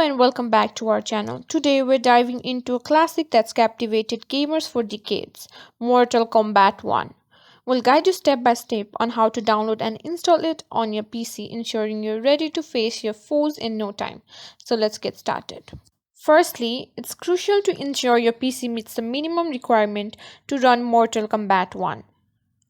and welcome back to our channel. Today we're diving into a classic that's captivated gamers for decades, Mortal Kombat 1. We'll guide you step by step on how to download and install it on your PC, ensuring you're ready to face your foes in no time. So let's get started. Firstly, it's crucial to ensure your PC meets the minimum requirement to run Mortal Kombat 1.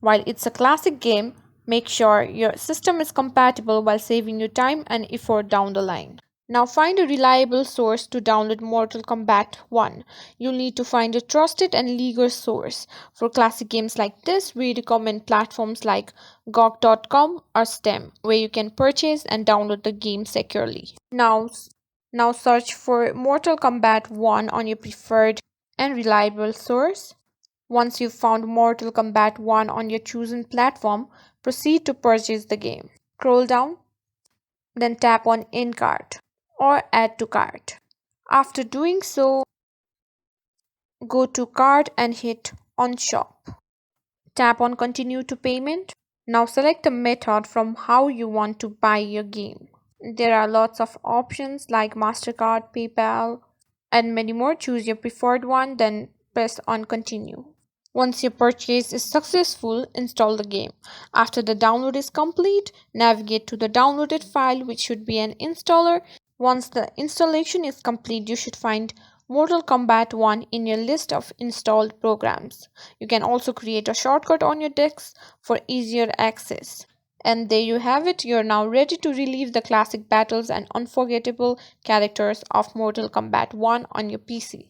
While it's a classic game, make sure your system is compatible while saving you time and effort down the line. Now find a reliable source to download Mortal Kombat 1. You'll need to find a trusted and legal source. For classic games like this, we recommend platforms like GOG.com or Steam, where you can purchase and download the game securely. Now search for Mortal Kombat 1 on your preferred and reliable source. Once you've found Mortal Kombat 1 on your chosen platform, proceed to purchase the game. Scroll down, then tap on In Cart or Add to Cart. After doing so, go to Cart and hit On Shop. Tap on Continue to Payment. Now select a method from how you want to buy your game. There are lots of options like MasterCard, PayPal, and many more. Choose your preferred one, then press on Continue. Once your purchase is successful, install the game. After the download is complete, navigate to the downloaded file, which should be an installer. Once the installation is complete, you should find Mortal Kombat 1 in your list of installed programs. You can also create a shortcut on your desk for easier access. And there you have it, you're now ready to relive the classic battles and unforgettable characters of Mortal Kombat 1 on your PC.